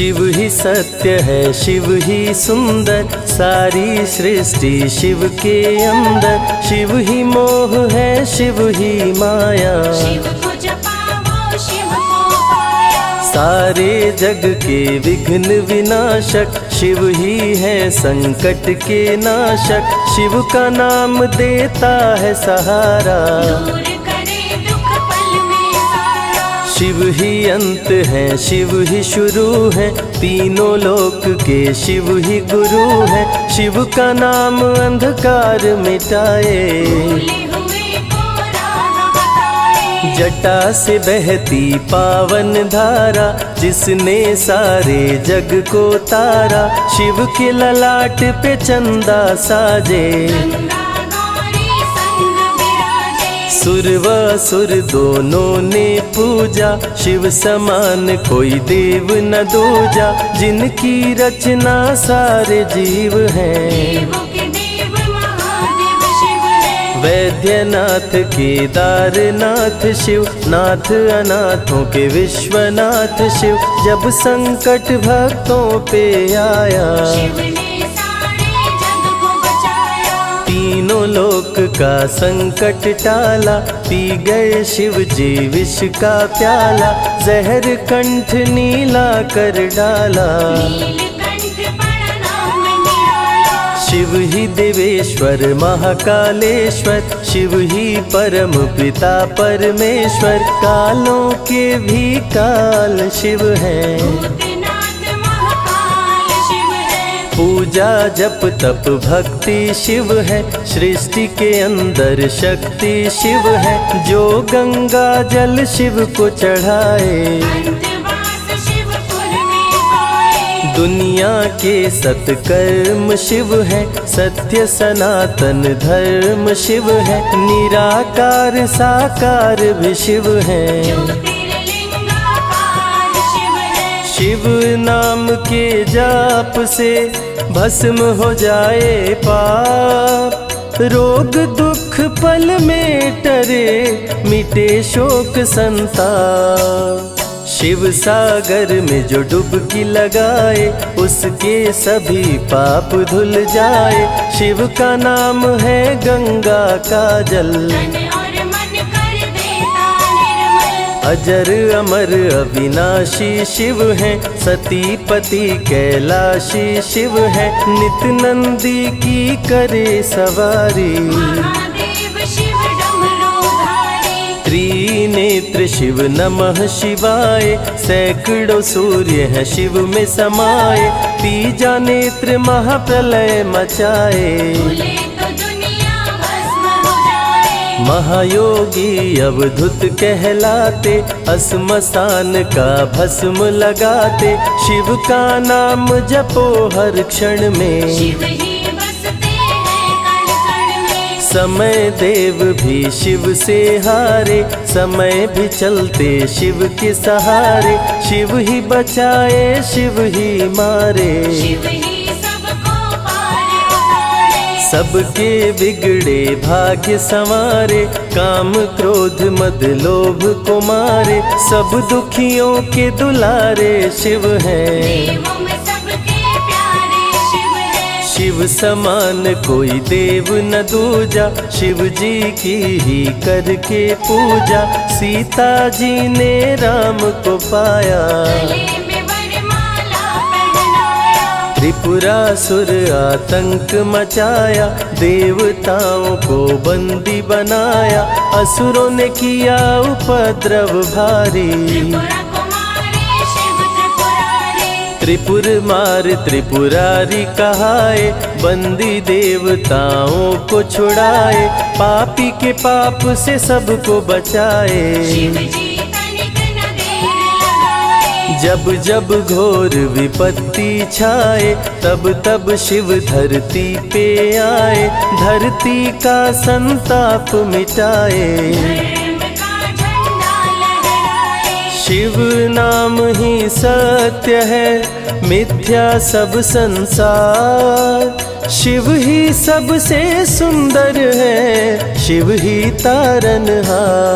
शिव ही सत्य है, शिव ही सुंदर, सारी सृष्टि शिव के अंदर। शिव ही मोह है, शिव ही माया, शिव को जपाओ शिव को पाया। सारे जग के विघ्न विनाशक, शिव ही है संकट के नाशक। शिव का नाम देता है सहारा, दूर करे दुख पल में सारा। शिव ही अंत है, शिव ही शुरू है, तीनों लोक के शिव ही गुरु है। शिव का नाम अंधकार मिटाए, भूले हुए को राह बताए। जटा से बहती पावन धारा, जिसने सारे जग को तारा। शिव के ललाट पे चंदा साजे, गंगा गौरी संग विराजे। सुर व असुर दोनों ने पूजा, शिव समान कोई देव न दूजा। जिनकी रचना सारे जीव हैं, देवों के देव महादेव शिव है। वैद्यनाथ केदारनाथ शिव, नाथ अनाथों के विश्वनाथ शिव। जब संकट भक्तों पे आया, शिव ने सारे जग को बचाया। तीनों लोक का संकट टाला, पी गए शिव जी विष का प्याला। जहर कंठ नीला कर डाला, नीलकंठ बड़ा नाम निराला। शिव ही देवेश्वर महाकालेश्वर, शिव ही परम पिता परमेश्वर। कालों के भी काल शिव है, भूतनाथ महाकाल शिव है। पूजा जप तप भक्ति शिव है, सृष्टि के अंदर शक्ति शिव है। जो गंगा जल शिव को चढ़ाए, अंतवास शिवपुर में पाए। दुनिया के सत्कर्म शिव है, सत्य सनातन धर्म शिव है। निराकार साकार भी शिव है, ज्योतिर्लिंगाकार शिव है। शिव नाम के जाप से भस्म हो जाए पाप। रोग दुख पल में टरे, मिटे शोक संताप। शिव सागर में जो डुबकी लगाए, उसके सभी पाप धुल जाए। शिव का नाम है गंगा का जल, तन और मन कर देता निर्मल। अजर अमर अविनाशी शिव है, सतीपति कैलाशी शिव है। नित नंदी की करे सवारी, महादेव शिव डमरूधारी। त्रिनेत्र शिव नमः शिवाय। सैकड़ों सूर्य है शिव में समाये, तीजा नेत्र महाप्रलय मचाए। भूले तो दुनिया भस्म हो जाए। महायोगी अवधूत कहलाते, अस्मशान का भस्म लगाते। शिव का नाम जपो हर क्षण में, शिव ही बसते हैं कण कण में। समय देव भी शिव से हारे, समय भी चलते शिव के सहारे। शिव ही बचाए शिव ही मारे, शिव ही सबको पार उतारे। सबके बिगड़े भाग्य संवारे। काम क्रोध मद लोभ को मारे, सब दुखियों के दुलारे शिव हैं। देवों में सबके प्यारे शिव है। शिव समान कोई देव न दूजा, शिव जी की ही करके पूजा। सीता जी ने राम को पाया, गले में वरमाला पहनाया। त्रिपुरासुर आतंक मचाया, देवताओं को बंदी बनाया। असुरों ने किया उपद्रव भारी, त्रिपुरा कुमारी शिव त्रिपुरारी। त्रिपुर मार त्रिपुरारी कहाए, बंदी देवताओं को छुड़ाए। पापी के पाप से सबको बचाए, शिव जी तनिक न देर लगाए। जब जब घोर विपत्ति छाए, तब तब शिव धरती पे आए। धरती का संताप मिटाए, धर्म का झंडा लहराए। शिव नाम ही सत्य है, मिथ्या सब संसार। शिव ही सबसे सुंदर है, शिव ही तारनहार।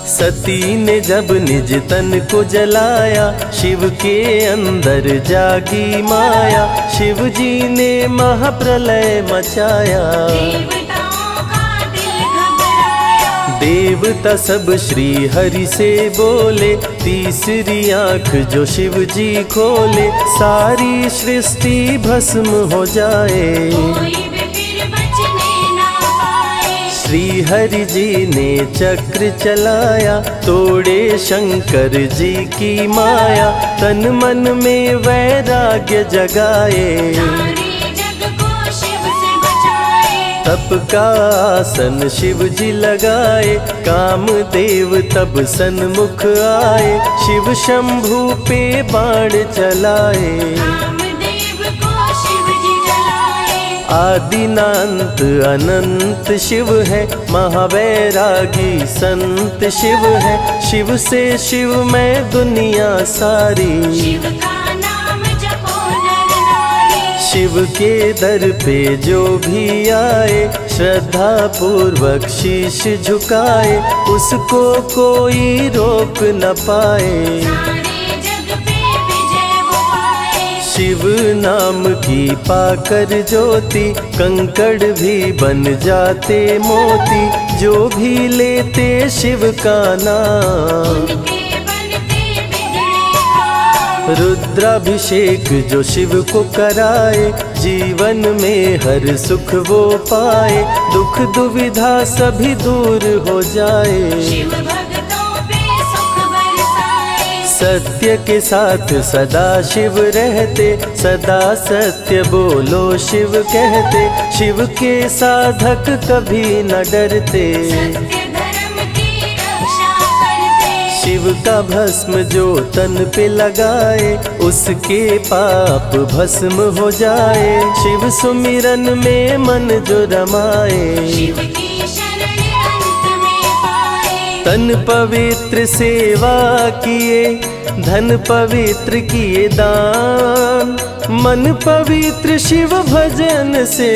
सती ने जब निज तन को जलाया, शिव के अंदर जागी माया, शिव जी ने महाप्रलय मचाया। देवताओं का दिल घबराया, देवता सब श्री हरि से बोले, तीसरी आंख जो शिव जी खोले, सारी सृष्टि भस्म हो जाए। कोई भी फिर बचने ना पाए। श्री हरि जी ने चक्र चलाया, तोड़े शंकर जी की माया, तन मन में वैराग्य जगाए। सारे जग को शिव से बचाए। तप का आसन शिव जी लगाए, कामदेव तब सन्मुख आए, शिव शंभू पे बाण चलाए। कामदेव को शिव जी जलाए। आदिनांत अनंत शिव है, महावैरागी संत शिव है, शिव से शिव में दुनिया सारी। शिव का नाम जपो नर नारी। शिव के दर पे जो भी आए, श्रद्धा पूर्वक शीश झुकाए, उसको कोई रोक न पाए। सारे जग पे विजय वो पाए। शिव नाम की पाकर ज्योति, कंकड़ भी बन जाते मोती, जो भी लेते शिव का नाम। उनके बनते बिगड़े काम। रुद्राभिषेक जो शिव को कराए, जीवन में हर सुख वो पाए, दुख दुविधा सभी दूर हो जाए। शिव भक्तों पे सुख बरसाए। सत्य के साथ सदा शिव रहते, सदा सत्य बोलो शिव कहते, शिव के साधक कभी न डरते। सत्य धर्म की रक्षा करते। शिव का भस्म जो तन पे लगाए, उसके पाप भस्म हो जाए। शिव सुमिरन में मन जो रमाए, शिव की शरण अंत में पाए। तन पवित्र सेवा किए, धन पवित्र किए दान, मन पवित्र शिव भजन से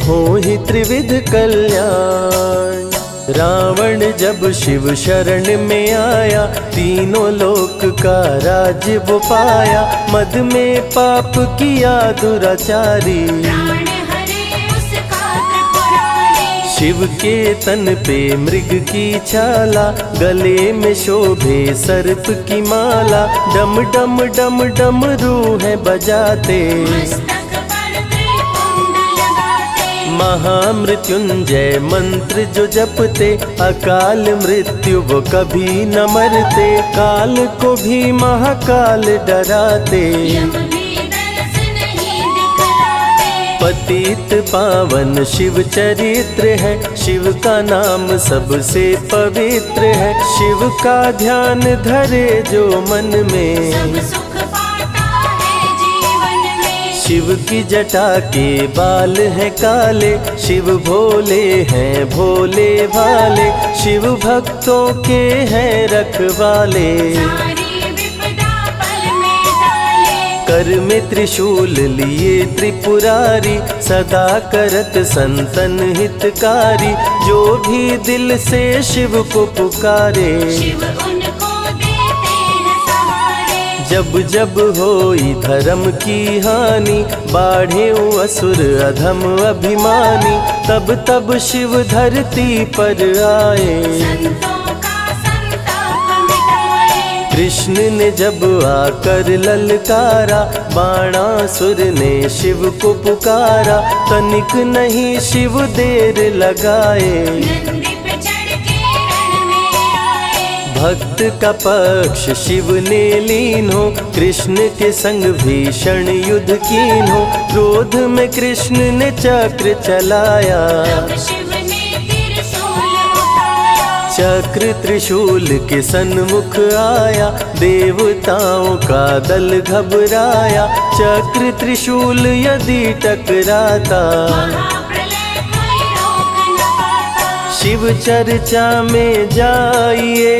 हो ही त्रिविध कल्याण। रावण जब शिव शरण में आया, तीनों लोक का राज वो पाया, मद में पाप किया दुराचारी। प्राण हरे उसका त्रिपुरारी। शिव के तन पे मृग की छाला, गले में शोभे सर्प की माला, डम डम डम डम रूह बजाते। मस्तक पर त्रिपुंड लगाते। महामृत्युंजय मंत्र जो जपते, अकाल मृत्यु वो कभी न मरते, काल को भी महाकाल डराते। यम भी दर्श नहीं दिखलाते। पतित पावन शिव चरित्र है, शिव का नाम सबसे पवित्र है, शिव का ध्यान धरे जो मन में, सब सुख पाता है जीवन में। शिव की जटा के बाल हैं काले, शिव भोले हैं भोले भाले, शिव भक्तों के हैं रखवाले। सारी विपदा पल में टाले। कर में त्रिशूल लिए त्रिपुरारी, सदा करत संतन हितकारी, जो भी दिल से शिव को पुकारे। शिव उनको देते हैं सहारे। जब जब होई धर्म की हानि, बाढ़े असुर अधम अभिमानी, तब तब शिव धरती पर आए। संतों का संताप मिटाए। कृष्ण ने जब आकर ललकारा, बाणासुर ने शिव को पुकारा, तनिक नहीं शिव देर लगाए। नंदी पे चढ़ के रण में आए। भक्त का पक्ष शिव ने लीन हो, कृष्ण के संग भीषण युद्ध कीन हो, क्रोध में कृष्ण ने चक्र चलाया। तब शिव ने त्रिशूल उठाया। चक्र त्रिशूल के सन्मुख आया, देवताओं का दल घबराया, चक्र त्रिशूल यदि टकराता, महाप्रलय कोई रोक न पाता। शिव चर्चा में जाइए,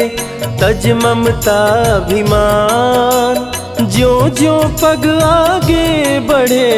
तज ममता अभिमान, ज्यों ज्यों पग आगे बढ़े,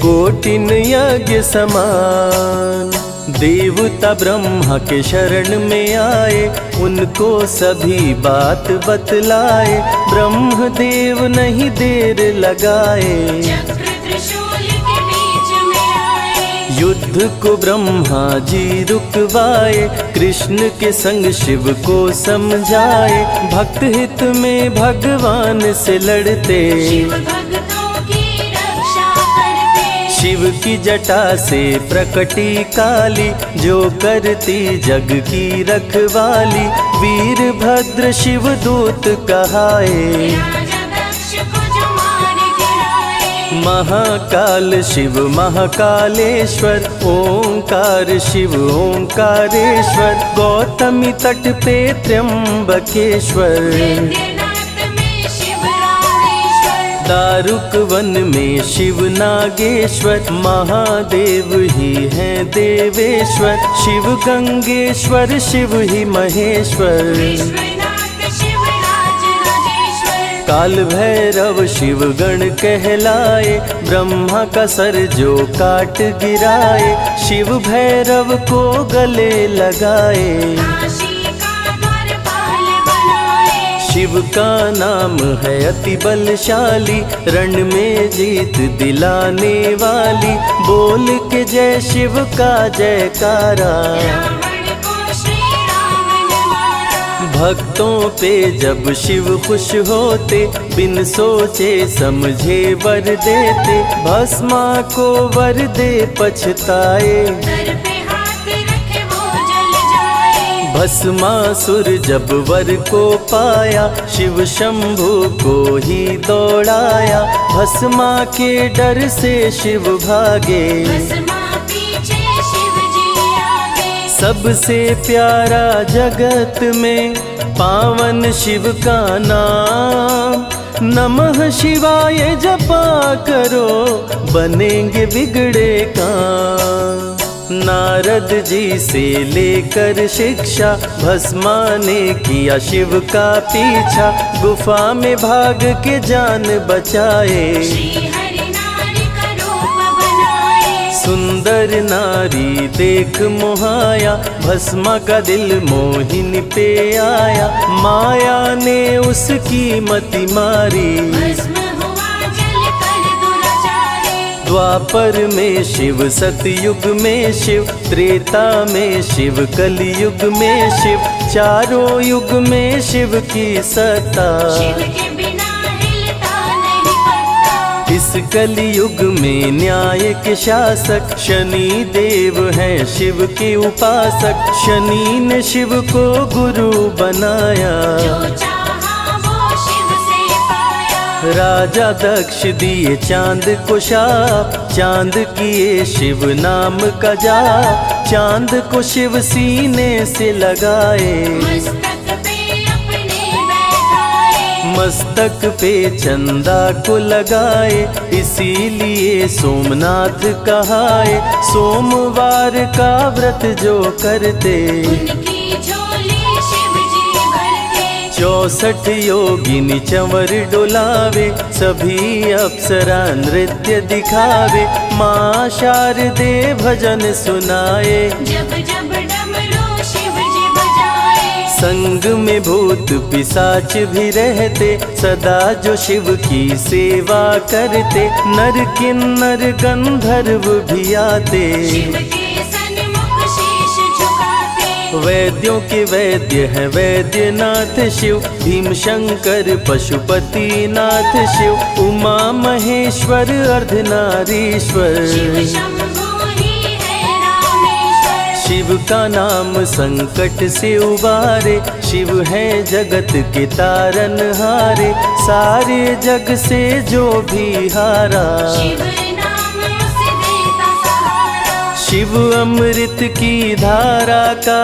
कोटिन यज्ञ समान। देवता ब्रह्मा के शरण में आए, उनको सभी बात बतलाए। ब्रह्मदेव नहीं देर लगाए, चक्र त्रिशूल के बीच में आए। युद्ध को ब्रह्मा जी रुकवाए। कृष्ण के संग शिव को समझाए, भक्त हित में भगवान से लड़ते। शिव भक्तों की रक्षा करते। शिव की जटा से प्रकटी काली, जो करती जग की रखवाली। वीरभद्र शिव दूत कहाए, राजा दक्ष को जो मार गिराए। महाकाल शिव महाकालेश्वर। ओंकार शिव ओंकारेश्वर। गौतमी तट पे त्र्यंबकेश्वर। वैद्यनाथ में शिव रामेश्वर। दारुक वन में शिव नागेश्वर। महादेव ही हैं देवेश्वर। शिव गंगेश्वर शिव ही महेश्वर। विश्वनाथ शिव राज राजेश्वर। काल भैरव शिव गण कहलाए। ब्रह्मा का सर जो काट गिराए। शिव भैरव को गले लगाए। काशी का द्वारपाल बनाए। शिव का नाम है अति बलशाली, रण में जीत दिलाने वाली। बोल के जय शिव का जयकारा। रावण को श्री राम ने मारा। भक्तों पे जब शिव खुश होते, बिन सोचे समझे वर देते। भस्मा को वर दे पछताए। सर पे हाथ रखे वो जल जाए। भस्मासुर जब वर को पाया, शिव शंभु को ही दौड़ाया। भस्मा के डर से शिव भागे, भस्मा पीछे शिव जी आगे। सबसे प्यारा जगत में पावन शिव का नाम। नमः शिवाय जपा करो, बनेंगे बिगड़े काम। नारद जी से लेकर शिक्षा, भस्मा ने किया शिव का पीछा। गुफा में भाग के जान बचाए। श्री हरि नारी का रूप बनाए। सुंदर नारी देख मोहाया, भस्मा का दिल मोहिनी पे आया। माया ने उसकी मति मारी, भस्म हुआ जल कर दुराचारी। द्वापर में शिव सतयुग में शिव। त्रेता में शिव कलयुग में शिव। चारों युग में शिव की सत्ता। शिव के बिना हिलता नहीं पत्ता। इस कलयुग में न्याय के शासक, शनि देव हैं शिव के उपासक। शनि ने शिव को गुरु बनाया, जो चाहा वो शिव से पाया। राजा दक्ष दिए चांद को शाप। चांद किए शिव नाम का जाप। चांद को शिव सीने से लगाए, मस्तक पे अपने बैठाए। मस्तक पे चंदा को लगाए। इसीलिए सोमनाथ कहाए। सोमवार का व्रत जो करते, उनकी झोली शिव जी भरते। 64 योगिनी चंवर डोलावे। सभी अप्सरा नृत्य दिखावे। माँ शारदे भजन सुनाए। जब जब डमरू शिव जी बजाए। संग में भूत पिशाच भी रहते, सदा जो शिव की सेवा करते। नर किन्नर गंधर्व भी आते, शिव के सन्मुख शीश झुकाते। वैद्यों के वैद्य है वैद्यनाथ शिव। भीम शंकर पशुपति नाथ शिव। उमा महेश्वर अर्धनारीश्वर। शिव शंभु ही है रामेश्वर। शिव का नाम संकट से उबारे। शिव है जगत के तारनहारे। सारे जग से जो भी हारा, शिव नाम उसे देता सहारा। शिव अमृत की धारा का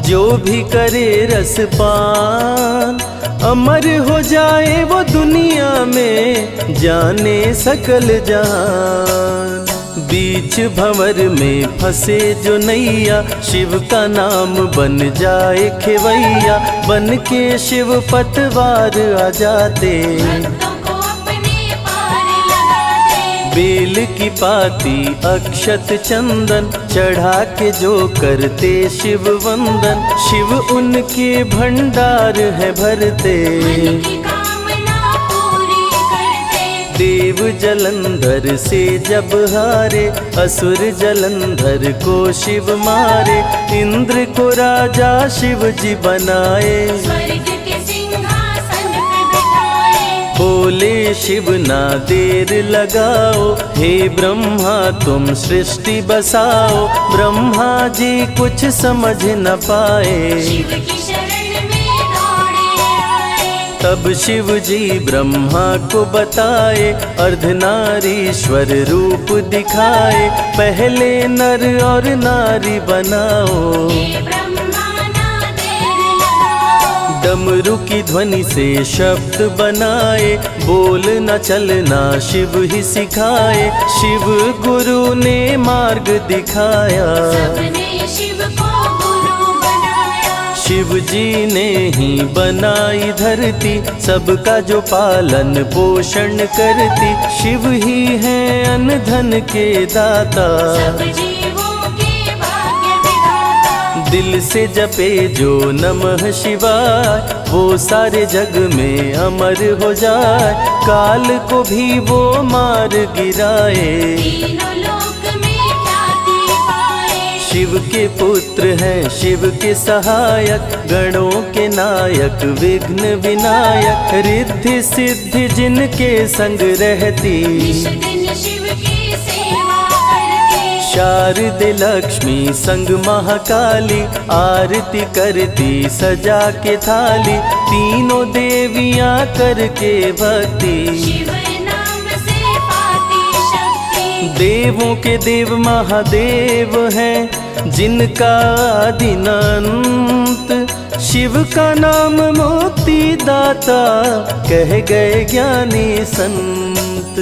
जो भी करे रसपान। अमर हो जाए वो दुनिया में, जाने सकल जहान। बीच भंवर में फंसे जो नैया, शिव का नाम बन जाए खेवैया। बन के शिव पतवार आ जाते, भक्तों को अपने पार लगाते। बेल की पाती अक्षत चंदन चढ़ा के जो करते शिव वंदन, शिव उनके भंडार है भरते। मन की कामना पूरी करते। देव जलंधर से जब हारे, असुर जलंधर को शिव मारे। इंद्र को राजा शिव जी बनाए, स्वर्ग के सिंहासन पे बिठाए। बोले शिव ना देर लगाओ, हे ब्रह्मा तुम सृष्टि बसाओ। ब्रह्मा जी कुछ समझ न पाए, शिव की शरण में दौड़े आए। तब शिव जी ब्रह्मा को बताए, अर्धनारीश्वर रूप दिखाए। पहले नर और नारी बनाओ, हे ब्रह्मा ना देर लगाओ। डमरू की ध्वनि से शब्द बनाए। बोल न चलना शिव ही सिखाए, शिव गुरु ने मार्ग दिखाया। सबने शिव को गुरु बनाया। शिव जी ने ही बनाई धरती, सबका जो पालन पोषण करती। शिव ही है अन्न धन के दाता, सब जीवों के भाग्य विधाता। दिल से जपे जो नमः शिवाय, वो सारे जग में अमर हो जाए। काल को भी वो मार गिराए, तीनों लोक में ख्याति पाए। शिव के पुत्र हैं शिव के सहायक, गणों के नायक विघ्न विनायक। रिद्धि सिद्धि जिनके संग रहती, निश दिन शिव की सेवा करके। शारदे लक्ष्मी संग महाकाली, आरती करती सजा के थाली। तीनों देवियां करके भक्ति, शिव नाम से पाती शक्ति। देवों के देव महादेव हैं, जिनका आदिनांत। शिव का नाम मुक्ति दाता, कह गए ज्ञानी संत।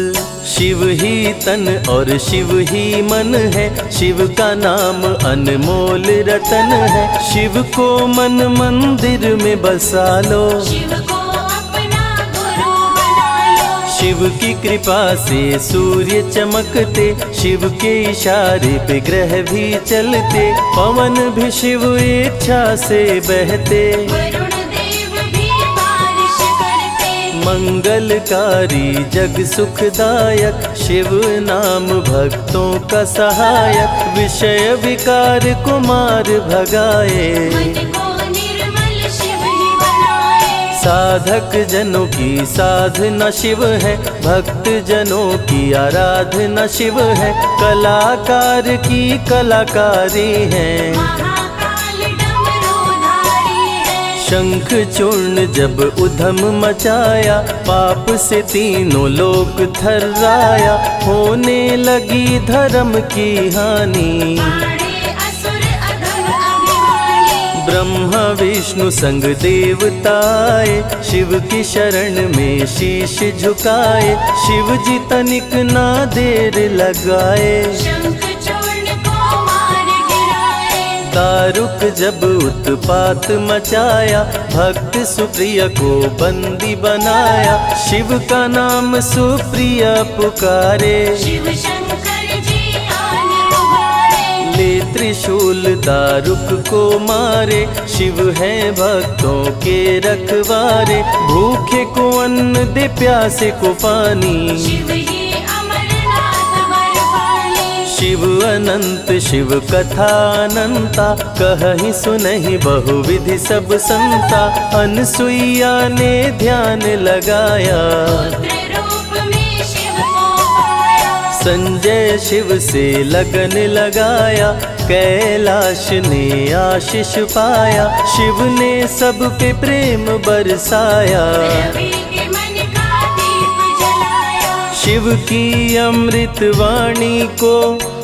शिव ही तन और शिव ही मन है, शिव का नाम अनमोल रतन है। शिव को मन मंदिर में बसा लो, शिव को अपना गुरु बना लो। शिव की कृपा से सूर्य चमकते, शिव के इशारे पे ग्रह भी चलते। पवन भी शिव इच्छा से बहते, वरुण देव भी बारिश करते। मंगलकारी जग सुखदायक, शिव नाम भक्तों का सहायक। विषय विकार को मार भगाए, मन को निर्मल शिव ही बनाए। साधक जनों की साधना शिव है, भक्त जनों की आराधना शिव है। कलाकार की कलाकारी है, महाकाल डमरूधारी है। शंख चूर्ण जब उधम मचाया, पाप से तीनों लोक थर्राया। होने लगी धर्म की हानि, पाड़े असुर अधम अभिमानी। ब्रह्मा विष्णु संग देवताए, शिव की शरण में शीश झुकाए। शिव जी तनिक ना देर लगाए, शंख चूर्ण को मार गिराए। दारुक जब उत्पात मचाया, भक्त सुप्रिय को बंदी बनाया। शिव का नाम सुप्रिय पुकारे, शिव शंकर जी आन उबारे। ले त्रिशूल दारुक को मारे। शिव है भक्तों के रखवारे, भूखे को अन्न दे प्यासे को पानी। शिव ही अमरनाथ बरपाली। शिव अनंत शिव कथा अनंता, कहहि सुनहि बहुविधि सब संता। अनसुईया ने ध्यान लगाया, पुत्र रूप में शिव को पाया। संजय शिव से लगन लगाया। कैलाश ने आशीष पाया, शिव ने सब पे प्रेम बरसाया। रवि के मन का दीप जलाया। शिव की अमृत वाणी को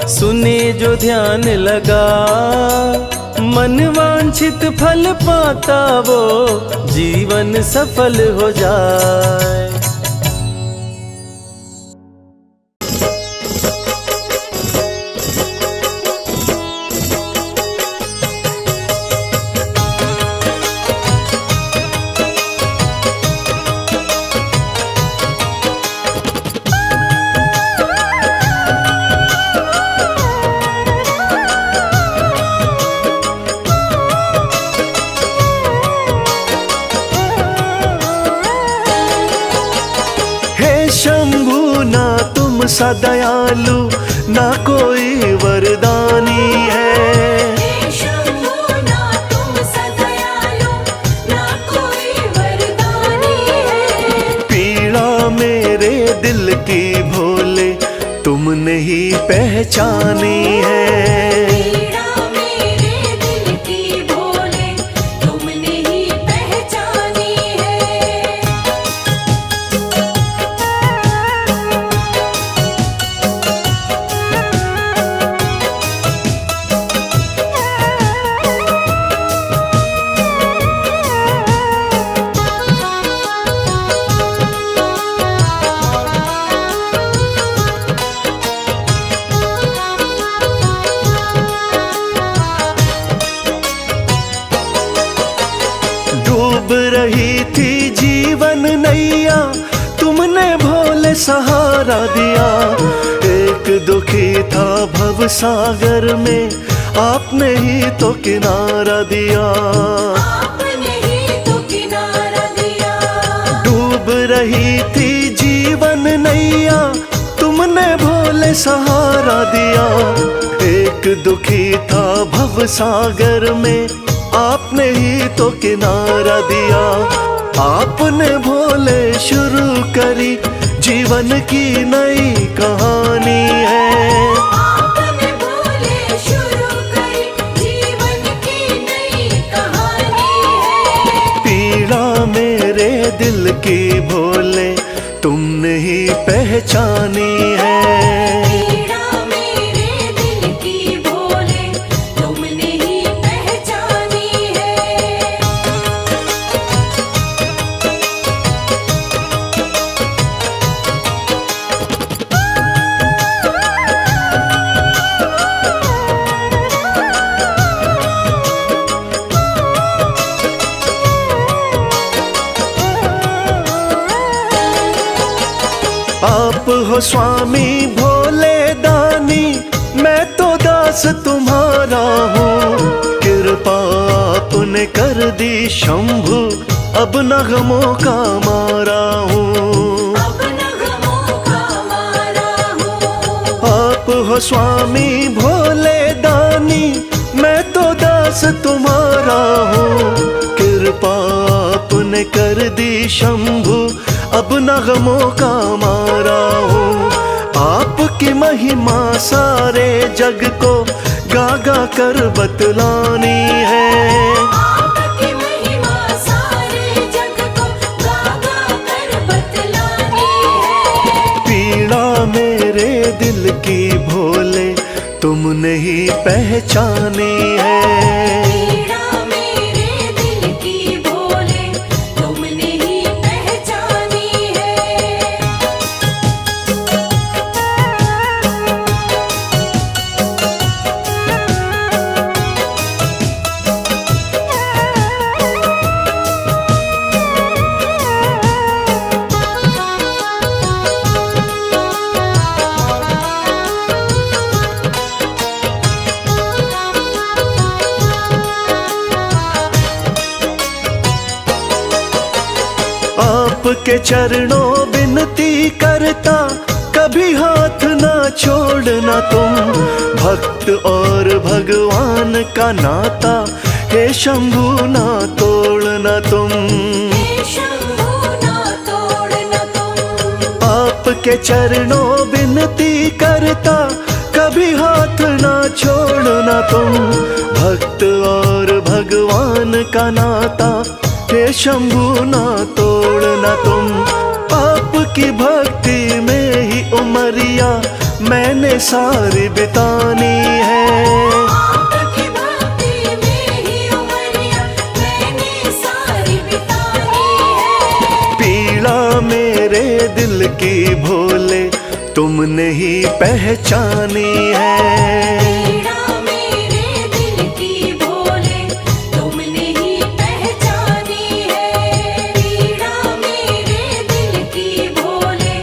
सुने जो ध्यान लगा, मन वांछित फल पाता वो जीवन सफल हो जाए। तुम सा दयालु ना कोई वरदानी है। हे शंभू ना तुम सा दयालु ना कोई वरदानी है। पीड़ा मेरे दिल की भोले तुमने ही पहचानी है। पीड़ा मेरे दिल की भोले तुमने ही पहचानी है। डूब रही थी जीवन नैया तुमने भोले सहारा दिया। एक दुखी था भव सागर में आपने ही तो किनारा दिया। आपने ही तो किनारा दिया। डूब रही थी जीवन नैया तुमने भोले सहारा दिया। एक दुखी था भव सागर में आपने ही तो किनारा दिया। आपने भोले शुरू करी जीवन की नई कहानी है। आपने भोले शुरू करी जीवन की नई कहानी है। पीड़ा मेरे दिल की भोले तुमने ही पहचानी है। पीड़ा मेरे दिल की भोले तुमने ही पहचानी है। आप हो स्वामी भोले दानी मैं तो दास तुम्हारा हूँ। कृपा आपने कर दी शंभु अब नगमों का मारा हूँ। अब नगमों का मारा हूँ। आप हो स्वामी भोले दानी मैं तो दास तुम्हारा हूँ। कृपा आपने कर दी शंभु अब नगमों का मारा हूँ। आपकी महिमा सारे जग को गा गा कर बतलानी है। आपकी महिमा सारे जग को गा गा कर बतलानी है। पीड़ा मेरे दिल की भोले तुमने ही पहचानी है। पीड़ा मेरे दिल की भोले तुमने ही पहचानी है। आपके चरणों विनती करता कभी हाथ ना छोड़ना तुम। भक्त और भगवान का नाता हे शंभु ना तोड़ना तुम। हे शंभू ना तोड़ना तुम। आपके चरणों विनती करता कभी हाथ ना छोड़ना तुम। भक्त और भगवान का नाता हे शंभु ना तोड़ना तुम। आपकी भक्ति में ही उमरिया मैंने सारी बितानी है। आपकी भक्ति में ही उमरिया मैंने सारी बितानी है। पीड़ा मेरे दिल की भोले तुमने ही पहचानी है। पीड़ा मेरे दिल की भोले तुमने ही पहचानी है। पीड़ा मेरे दिल की भोले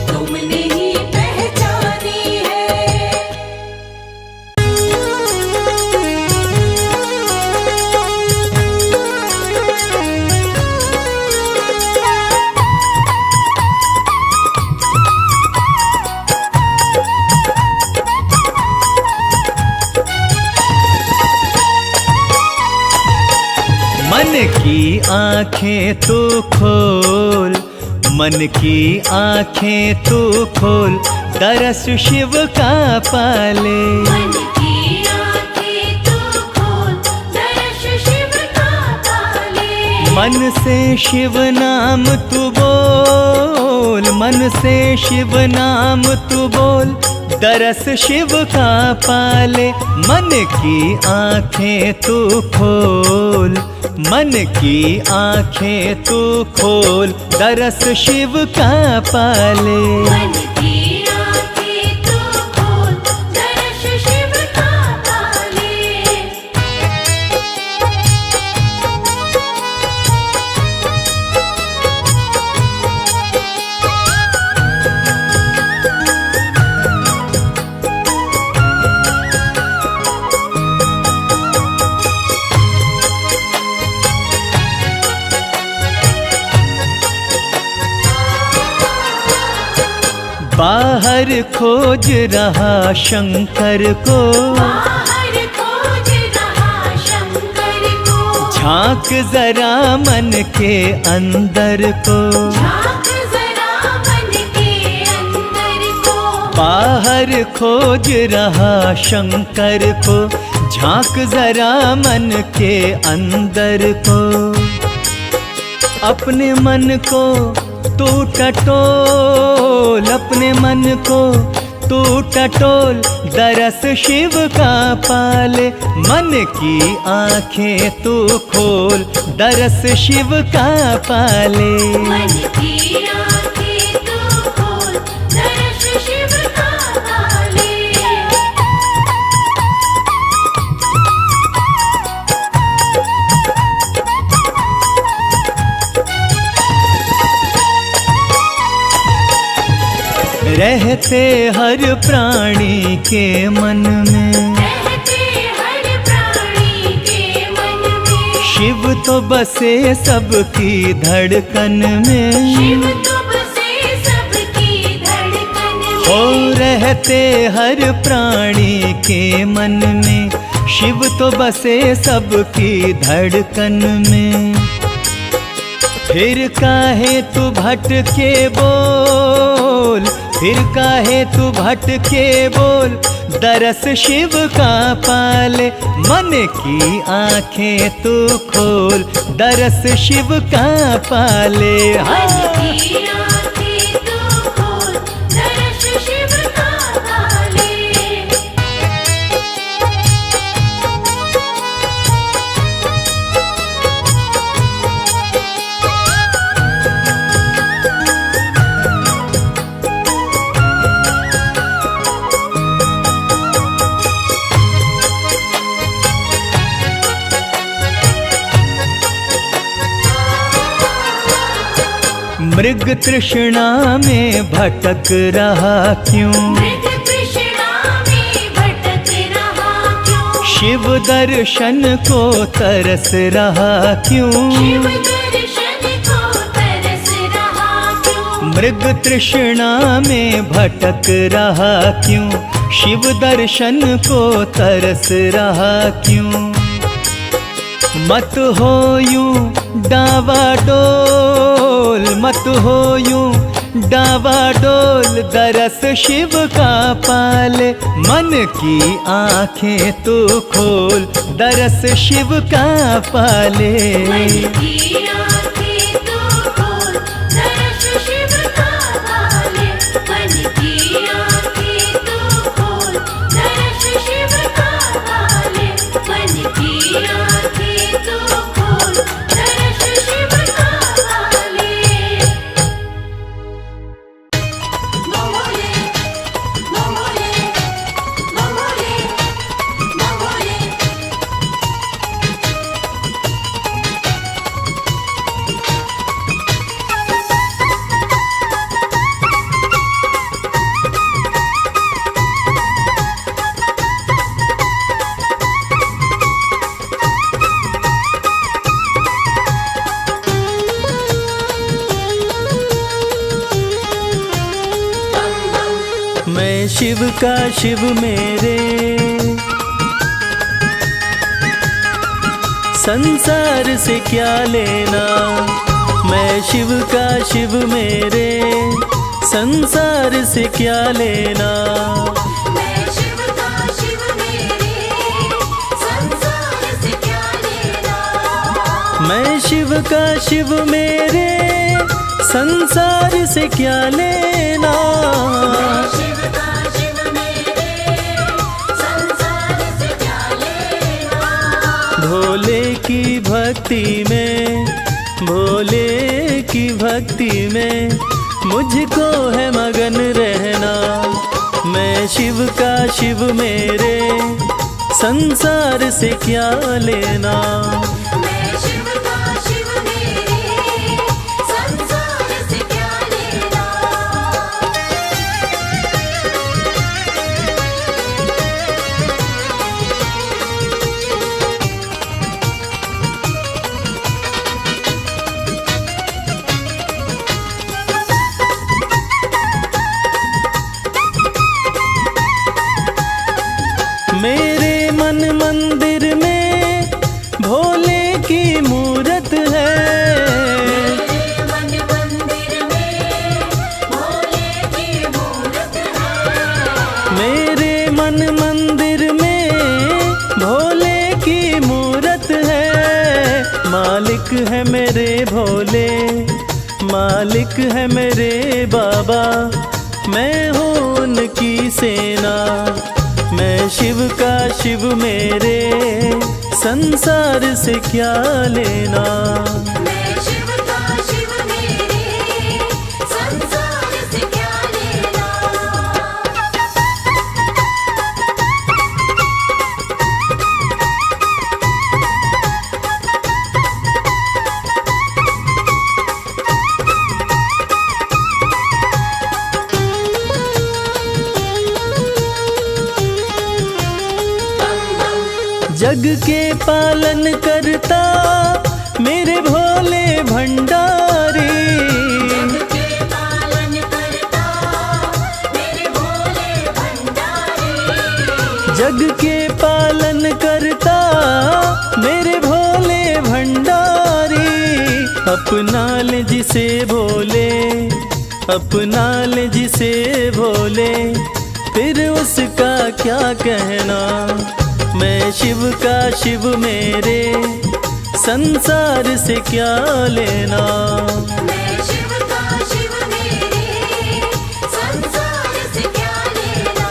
तुमने ही पहचानी है। आंखें तू खोल, मन की आंखें तू खोल, दरस शिव का पाले। मन की आँखें तू खोल, दर्श शिव का पाले। मन से शिव नाम तू बोल, मन से शिव नाम तू बोल, दरस शिव का पाले। मन की आंखें तू खोल, मन की आंखें तू खोल, दरस शिव का पाले। मन की आँखें तू खोल, दर्श शिव का पाले। बाहर खोज रहा शंकर को, बाहर खोज रहा शंकर को, झांक जरा मन के अंदर को। झांक जरा मन के अंदर को। बाहर खोज रहा शंकर को, झांक जरा मन के अंदर को। अपने मन को तू टटोल, अपने मन को तू टटोल, दरस शिव का पाले। मन की आंखें तू खोल, दरस शिव का पाले। मन की आँखें तू खोल, दर्श शिव का पाले। रहते हर प्राणी के मन में, रहते हर प्राणी के मन में, शिव तो बसे सबकी धड़कन में। शिव तो बसे सबकी धड़कन में। हो रहते हर प्राणी के मन में, शिव तो बसे सबकी धड़कन में। फिर काहे तू भटके बोल, फिर काहे तू भटके बोल, दरस शिव का पाले। मन की आंखें तू खोल, दरस शिव का पाले। मन की आँखें तू खोल, दर्श शिव का पाले। मृग तृष्णा में भटक रहा क्यों, मृग तृष्णा में भटक रहा क्यों। शिव दर्शन को तरस रहा क्यों। शिव दर्शन को तरस रहा क्यों। मृग तृष्णा में भटक रहा क्यों, शिव दर्शन को तरस रहा क्यों। मत हो यूं डावाडोल, मत हो यूं डावाडोल, दरस शिव का पाले। मन की आंखें तू खोल, दरस शिव का पाले। मन की आँखें तू खोल, दर्श शिव का पाले। मन की आँखें तू खोल, दर्श शिव का पाले। मन की आँखें तू खोल, दर्श शिव का पाले। मंगोले मंगोले मंगोले मंगोले। मैं शिव का शिव मेरे, संसार से क्या लेना। मैं शिव का शिव मेरे, संसार से क्या लेना। मैं शिव का शिव मेरे, संसार से क्या लेना। मैं शिव का शिव मेरे, संसार से क्या लेना। मैं शिव का शिव मेरे, संसार से क्या लेना। भोले की भक्ति में, भोले की भक्ति में मुझको है मगन रहना। मैं शिव का शिव मेरे, संसार से क्या लेना। मैं शिव का शिव मेरे, संसार से क्या लेना। मेरे मन मंदिर में भोले की मूरत है। मेरे मन मंदिर में भोले की मूरत है। मेरे मन मंदिर में भोले की मूरत है। मालिक है मेरे भोले, मालिक है मेरे बाबा, मैं हूँ उनकी सेना। मैं शिव का शिव मेरे, संसार से क्या लेना। मैं शिव का शिव मेरे, संसार से क्या लेना। जग के पालन करता मेरे भोले भंडारी। जग के पालन करता मेरे भोले भंडारी। जग के पालन करता मेरे भोले भंडारी। अपना ले जिसे भोले, अपना ले जिसे भोले, फिर उसका क्या कहना। मैं शिव का शिव मेरे, संसार से क्या लेना। मैं शिव का शिव मेरे, संसार से क्या लेना।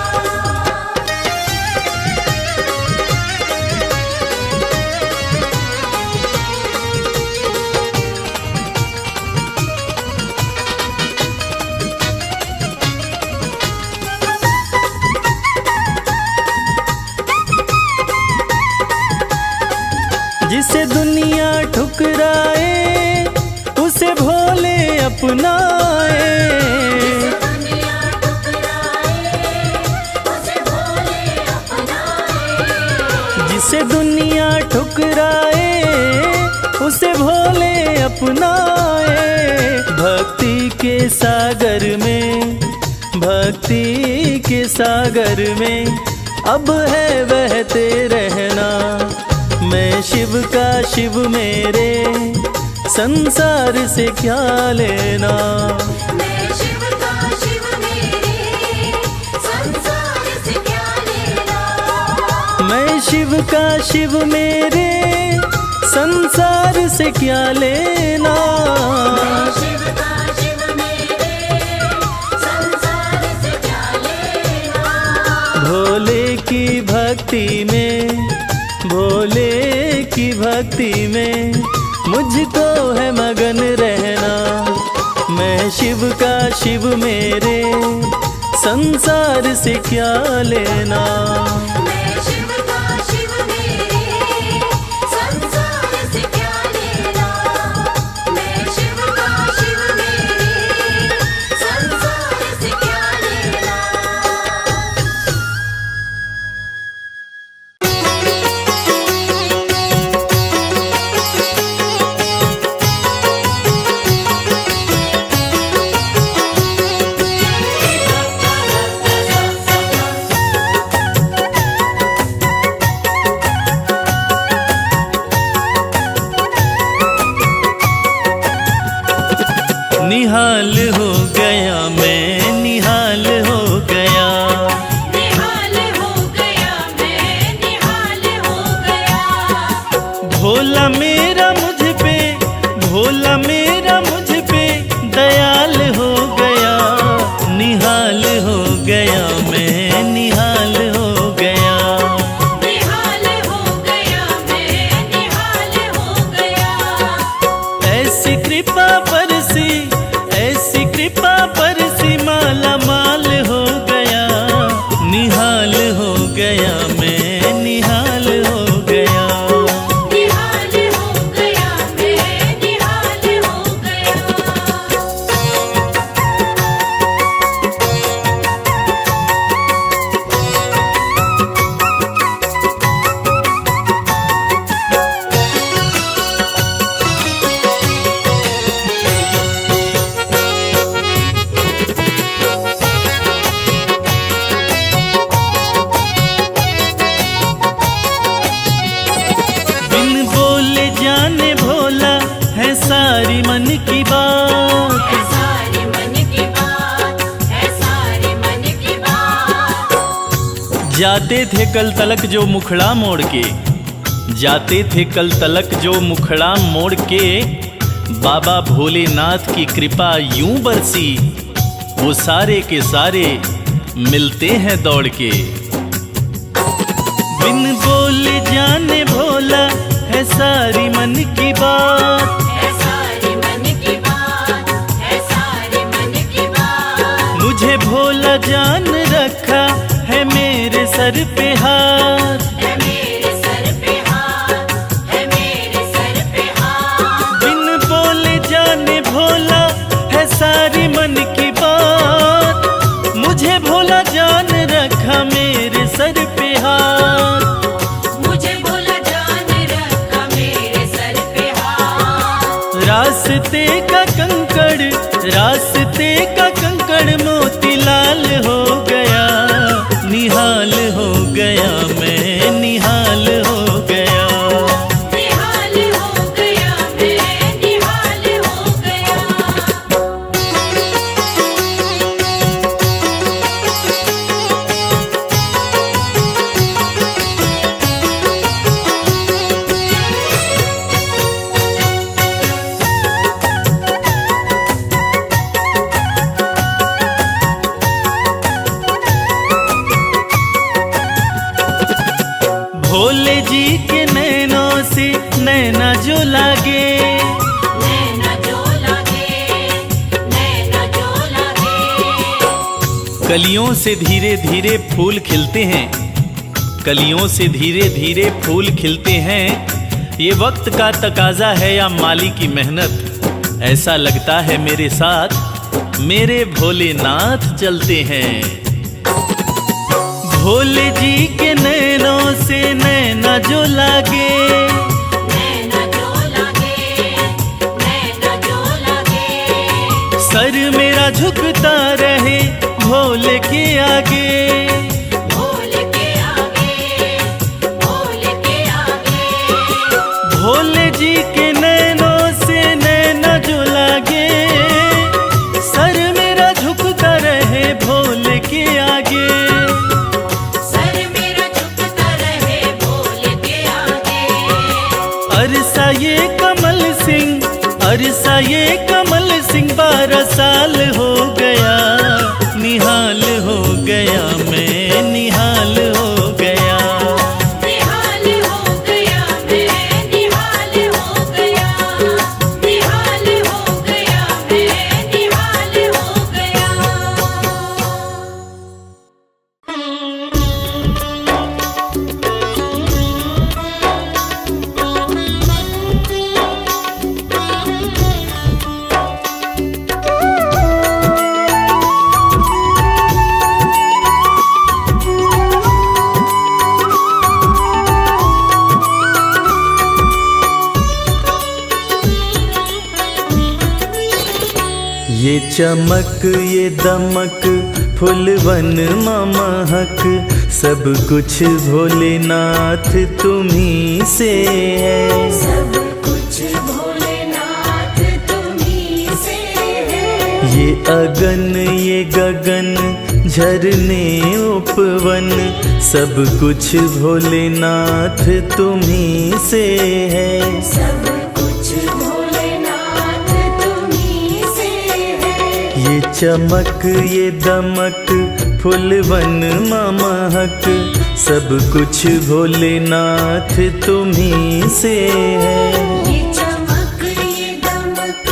जिसे दुनिया ठुकराए उसे भोले अपनाए। दुनिया ठुकराए उसे भोले अपनाए। जिसे दुनिया ठुकराए उसे भोले अपनाए। भक्ति के सागर में, भक्ति के सागर में अब है बहते रहना। मैं शिव का शिव मेरे, संसार से क्या लेना। मैं शिव का शिव मेरे, संसार से क्या लेना। मैं शिव का शिव मेरे, संसार से क्या लेना। मैं शिव का शिव मेरे, संसार से क्या लेना। भोले की भक्ति में, भोले की भक्ति में मुझको है मगन रहना। मैं शिव का शिव मेरे, संसार से क्या लेना। मैं शिव का शिव मेरे, संसार से क्या लेना। मैं शिव का शिव मेरे, संसार से क्या लेना। निहाल हो गया, मैं निहाल हो गया। निहाल हो गया, मैं निहाल हो गया। बिन बोले जाने भोला है सारी मन की बात। है सारी मन की बात, है सारी मन की बात। जाते थे कल तलक जो मुखड़ा मोड़ के, जाते थे कल तलक जो मुखड़ा मोड़ के, बाबा भोलेनाथ की कृपा यूं बरसी, वो सारे के सारे मिलते हैं दौड़ के। बिन बोले जाने भोला है सारी मन की बात। है सारी मन की बात, है सारी मन की बात। मुझे भोला जान रखा है मेरे सर पे हाथ। है मेरे सर पे हाथ, है मेरे सर पे हाथ। बिन बोले जाने भोला है सारी मन की बात। मुझे भोला जान रखा मेरे सर पे हाथ। मुझे भोला जान रखा मेरे सर पे हाथ। रास्ते का कंकड़, रास्ते का कंकड़ मोतीलाल हो गया, निहाल हो गया, मैं निहाल हो गया। निहाल हो गया, मैं निहाल हो गया। भोले जी के नैनों से नैना जो लागे, नैना जो लागे, नैना जो लागे। कलियों से धीरे धीरे फूल खिलते हैं, कलियों से धीरे धीरे फूल खिलते हैं। ये वक्त का तकाजा है या माली की मेहनत, ऐसा लगता है मेरे साथ मेरे भोलेनाथ चलते हैं। भोले जी के नैनों से नैना जो लागे, नैना जो लागे, नैना जो लागे। सर मेरा झुकता रहे भोले के आगे। भोले के आगे, भोले के आगे। भोले जी के नैनों से नैना जो लागे, सर मेरा झुकता रहे भोले के आगे। सर मेरा झुकता रहे भोले के आगे। अरसा ये कमल सिंह, अरसा ये कमल सिंह 12 साल हो गया, निहाल हो गया, मैं निहाल हो गया। निहाल हो गया, मैं निहाल हो गया। निहाल हो गया, मैं निहाल हो गया। ये चमक ये दमक फुलवन महक, सब कुछ भोलेनाथ तुम्ही से है। सब कुछ भोलेनाथ तुम्ही से है। ये अगन ये गगन झरने उपवन, सब कुछ भोलेनाथ तुम्ही से है। सब कुछ भोलेनाथ तुम्ही से है। ये चमक ये दमक फुलवन महक, सब कुछ भोलेनाथ तुम्ही से है। ये चमक ये दमक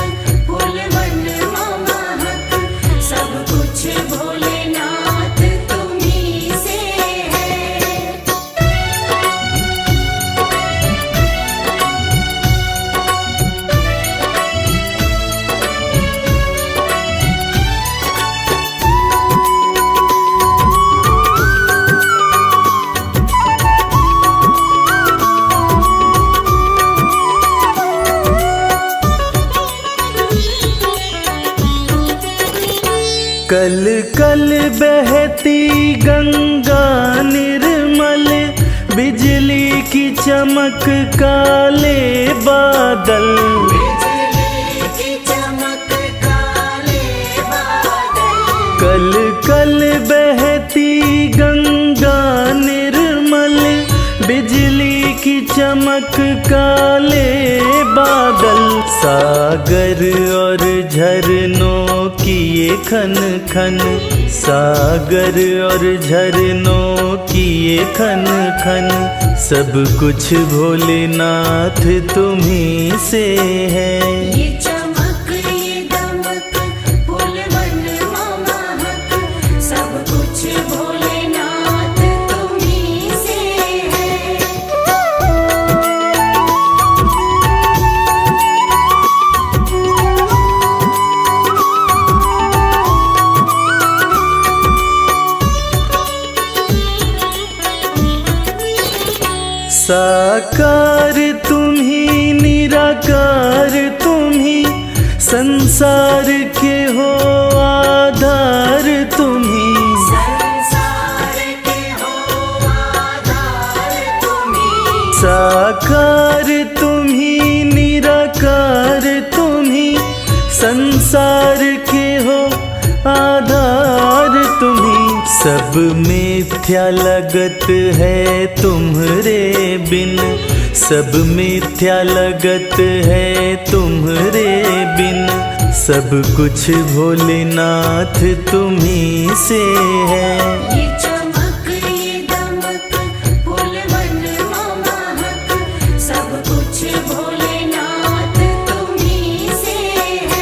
फूलवन महक, सब कुछ भोलेनाथ तुम्ही से है। कल कल बहती गंगा निर्मल, बिजली की चमक काले बादल। बिजली की चमक काले बादल। कल कल बहती गंगा निर्मल, बिजली की चमक काले बादल। सागर और झरनों की ये खन खन, सागर और झरनों की ये खन खन, सब कुछ भोलेनाथ तुम्हीं से है। ये चमक ये दमक फूलवन महक, सब कुछ भोलेनाथ तुम्हीं से है। साकार तुम्हीं निराकार तुम्हीं, संसार के हो आधार तुम्हीं। संसार के हो आधार तुम्हीं। साकार तुम्हीं निराकार तुम्हीं, संसार के हो आधार तुम्हीं। सब मिथ्या लगत है तुम्हरे बिन, सब मिथ्या लगत है तुम्हरे बिन, सब कुछ भोलेनाथ तुम्हीं से है। ये चमक ये दमक फूलवन महक, सब कुछ भोलेनाथ तुम्हीं से है।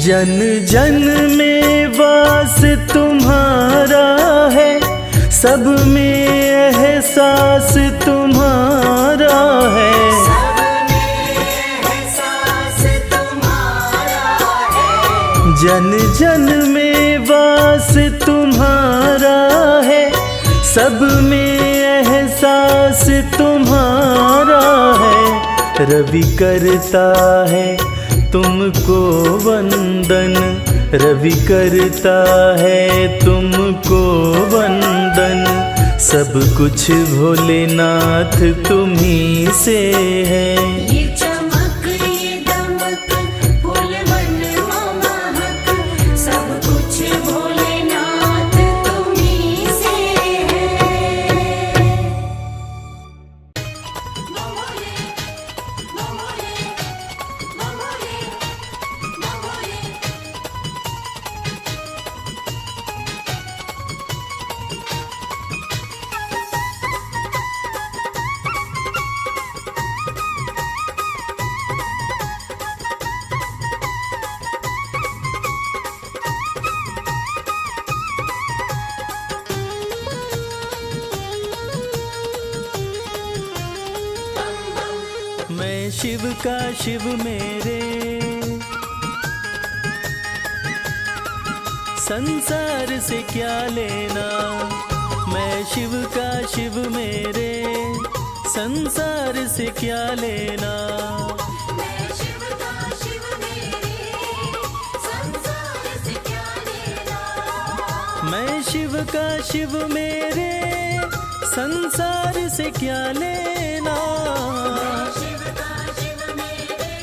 जन जन में वास तुम्हारा है, सब में एहसास तुम्हारा है। सब में एहसास तुम्हारा है। जन जन में वास तुम्हारा है, सब में एहसास तुम्हारा है। रवि करता है तुमको वंदन, रवि करता है तुमको वंदन, सब कुछ भोलेनाथ तुम्हीं से है। ये चमक ये दमक फूलवन महक, सब कुछ भोलेनाथ तुम्हीं से है। मोमोले मोमोले मोमोले मोमोले। मैं शिव का शिव मेरे, संसार से क्या लेना। मैं शिव का शिव मेरे, संसार से क्या लेना। मैं शिव का शिव मेरे, संसार से क्या लेना। मैं शिव का शिव मेरे, संसार से क्या लेना। शिव का शिव मेरे,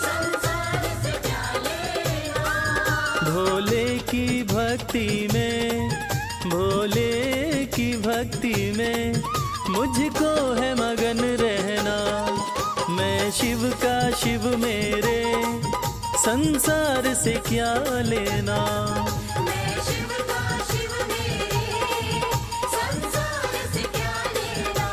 संसार से क्या लेना। भोले की भक्ति में, भोले की भक्ति में मुझको है मगन रहना। मैं शिव का शिव मेरे, संसार से क्या लेना। मैं शिव का शिव मेरे, संसार से क्या लेना।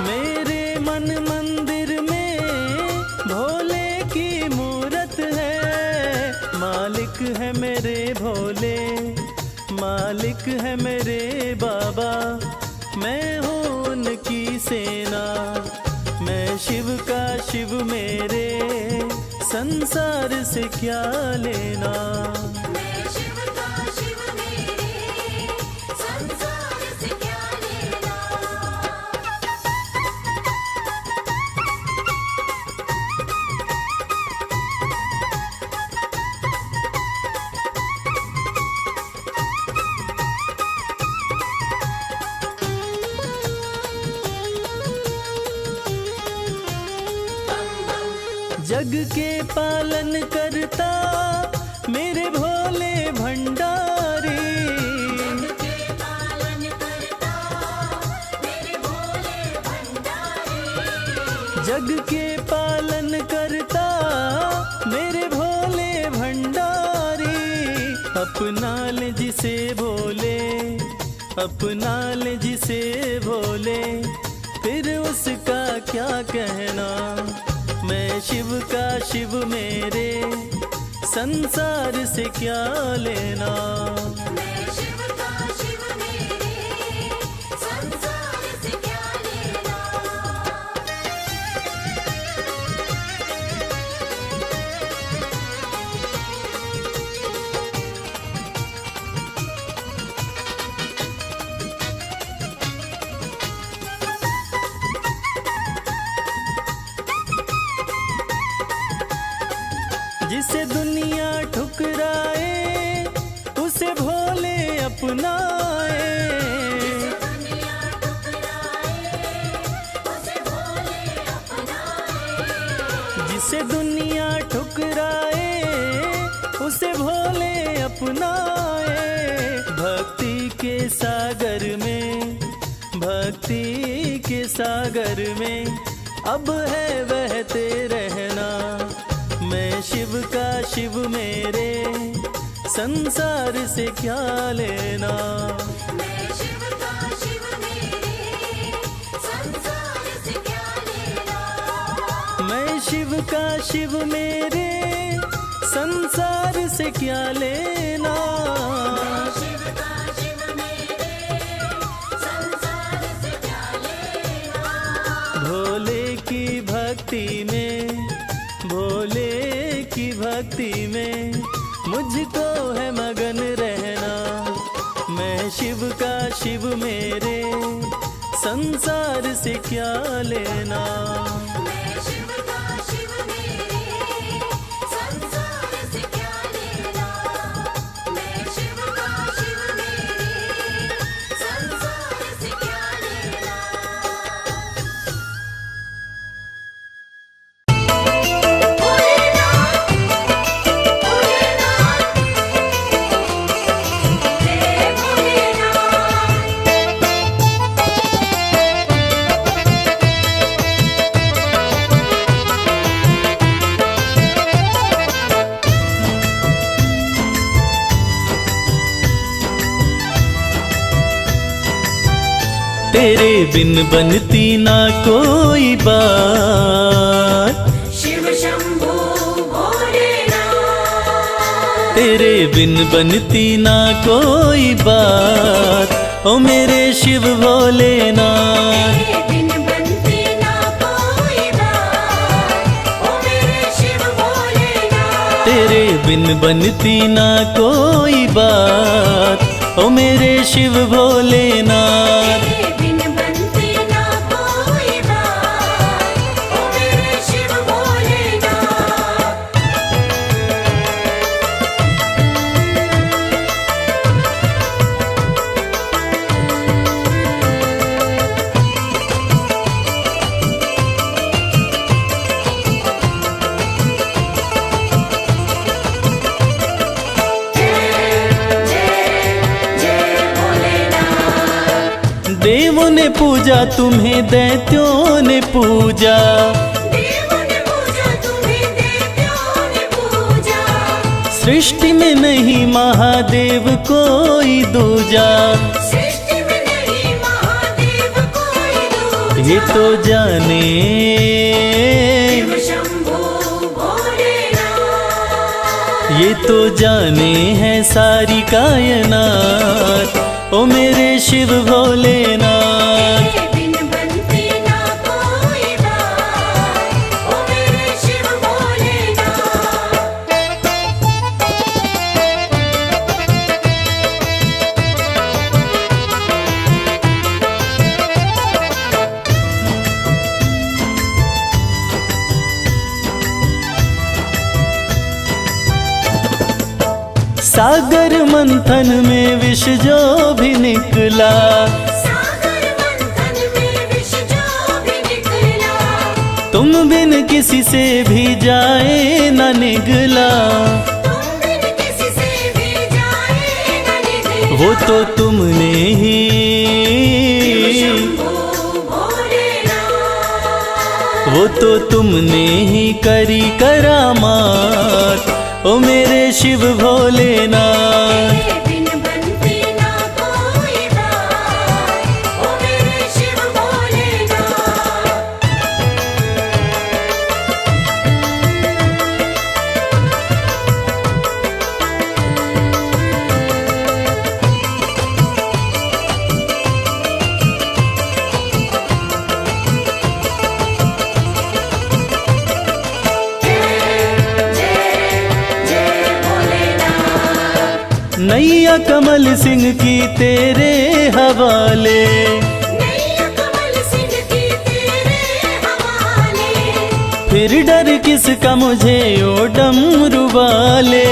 मेरे मन मंदिर में भोले की मूरत है। मालिक है मेरे भोले, मालिक है मेरे बाबा, मैं हूँ उनकी सेना। मैं शिव का शिव मेरे, संसार से क्या लेना। मैं शिव का शिव मेरे, संसार से क्या लेना। जग के पालन करता मेरे भोले भंडारी। जग के पालन करता मेरे भोले भंडारी। जग के पालन करता मेरे भोले भंडारी। अपना ले जिसे भोले, अपना ले जिसे भोले, फिर उसका क्या कहना। मैं शिव का शिव मेरे, संसार से क्या लेना। मैं शिव का शिव मेरे, संसार से क्या लेना। जिसे दुनिया ठुकराए उसे भोले अपनाए। दुनिया ठुकराए उसे भोले अपनाए। जिसे दुनिया ठुकराए उसे भोले अपनाए। भक्ति के सागर में, भक्ति के सागर में अब है बहते रहना। मैं शिव का शिव मेरे, संसार से क्या लेना। मैं शिव का शिव मेरे, संसार से क्या लेना। मैं शिव का शिव मेरे, संसार से क्या लेना। मैं शिव का शिव मेरे, संसार से क्या लेना। भोले की भक्ति में, भोले की भक्ति में मुझको है मगन रहना। मैं शिव का शिव मेरे, संसार से क्या लेना। मैं शिव का शिव मेरे, संसार से क्या लेना। मैं शिव का शिव मेरे, संसार से क्या लेना। भोलेनाथ भोलेनाथ जय भोलेनाथ। तेरे बिन बनती ना कोई बात। शिव शंभू भोलेनाथ। तेरे बिन बनती ना कोई बात। ओ मेरे शिव भोलेनाथ। तेरे बिन बनती ना कोई बात। ओ मेरे शिव भोलेनाथ। तेरे बिन बनती ना कोई बात। ओ मेरे शिव भोलेनाथ। तेरे बिन बनती ना कोई बात। ओ मेरे शिव भोलेनाथ। देवों ने पूजा तुम्हें, दैत्यों ने पूजा। देवों ने पूजा तुम्हें, देवताओं ने पूजा। सृष्टि में नहीं महादेव कोई दूजा। सृष्टि में नहीं महादेव कोई दूजा। ये तो जाने शिव शंभो भोलेनाथ। ये तो जाने हैं सारी कायनात, ओ मेरे शिव भोलेनाथ। तेरे बिन बनती ना कोई बात, ओ मेरे शिव भोलेनाथ। सागर मंथन में विष जो भी निकला, सागर मंथन में विष जो भी निकला, तुम बिन किसी से भी जाए न निगला। तुम बिन किसी से भी जाए न निकला। वो तो तुमने ही शंभो भोलेनाथ। वो तो तुमने ही करी करामात, ओ मेरे शिव भोलेनाथ। तेरे बिन बनती ना कोई बात, ओ मेरे शिव भोलेनाथ। नैया कमल सिंह की तेरे हवाले, नैया कमल सिंह की तेरे हवाले। फिर डर किसका मुझे ओ डमरू वाले।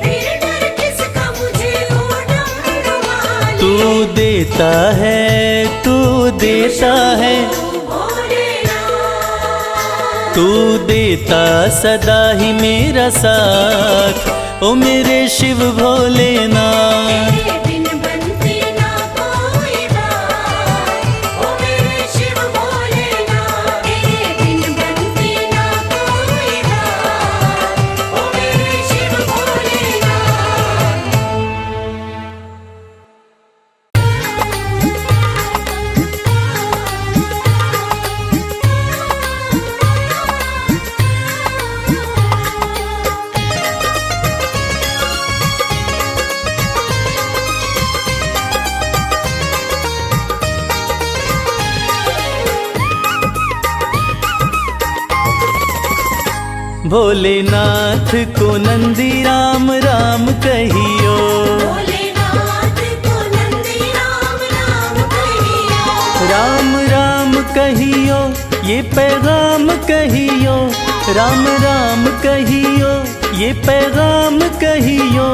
फिर डर किसका मुझे ओ डमरू वाले। तू देता है, तू देता है, भोलेनाथ। तू देता सदा ही मेरा साथ, ओ मेरे शिव भोलेनाथ। तेरे बिन बनती ना कोई बात, ओ मेरे शिव भोलेनाथ। तेरे बिन बनती ना कोई बात, ओ मेरे शिव भोलेनाथ। भोलेनाथ को नंदी राम राम कहियो, भोलेनाथ को नंदी राम राम कहियो। राम राम कहियो, ये पैगाम कहियो। राम राम कहियो, ये पैगाम कहियो।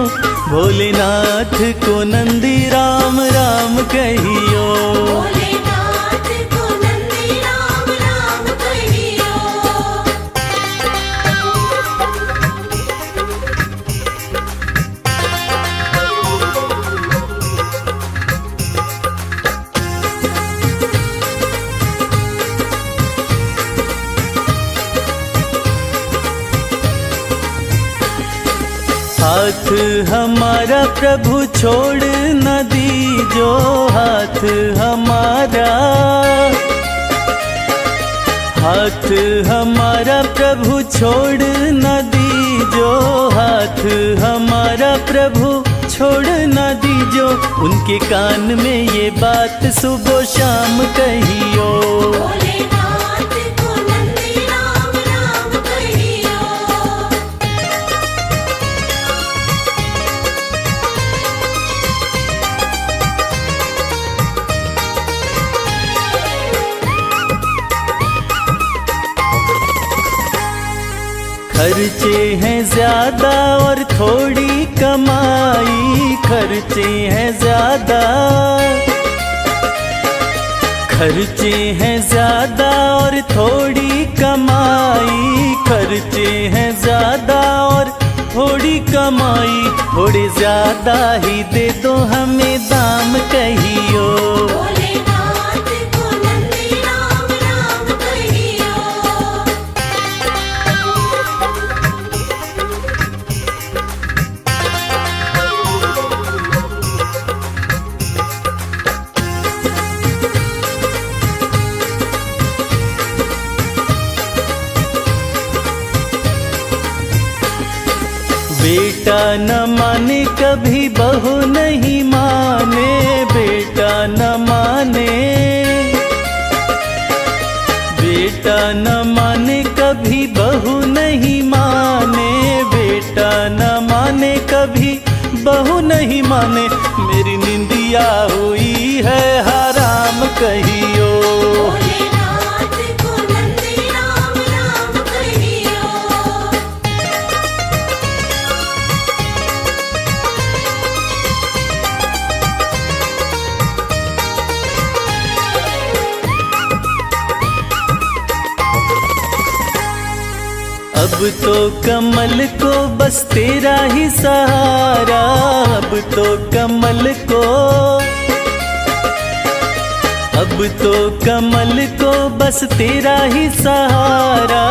भोलेनाथ को नंदी राम राम कहियो। भोलेनाथ को नंदी राम राम कहियो। हाथ हमारा प्रभु छोड़ न दीजो, हाथ हमारा, हाथ हमारा प्रभु छोड़ न दीजो। हाथ हमारा प्रभु छोड़ न दीजो। उनके कान में ये बात सुबह शाम कहियो। भोलेनाथ को नंदी राम राम कहियो। खर्चे हैं ज्यादा और थोड़ी कमाई, खर्चे हैं ज्यादा, खर्चे हैं ज्यादा और थोड़ी कमाई। खर्चे हैं ज्यादा और थोड़ी कमाई। थोड़े ज्यादा ही दे दो हमें दाम कहियो। भोलेनाथ को नंदी राम राम कहियो। बेटा न माने कभी बहू नहीं माने, बेटा न माने, बेटा न माने कभी बहू नहीं माने, बेटा न माने कभी बहू नहीं माने। मेरी निंदिया हुई है हराम कहियो, भोलेनाथ को नंदी राम राम कहियो। अब तो कमल को बस तेरा ही सहारा, अब तो कमल को, अब तो कमल को बस तेरा ही सहारा,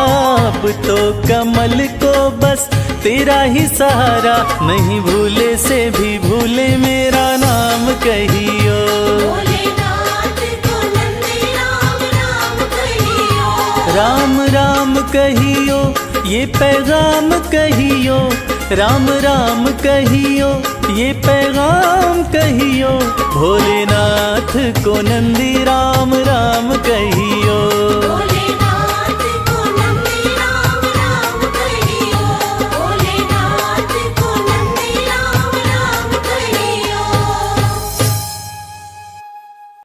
अब तो कमल को बस तेरा ही सहारा। नहीं भूले से भी भूले मेरा नाम कहियो, भोलेनाथ को नंदी राम राम कहियो। राम राम कहियो, ये पैगाम कहियो, राम राम कहियो, ये पैगाम कहियो। भोलेनाथ को नंदी राम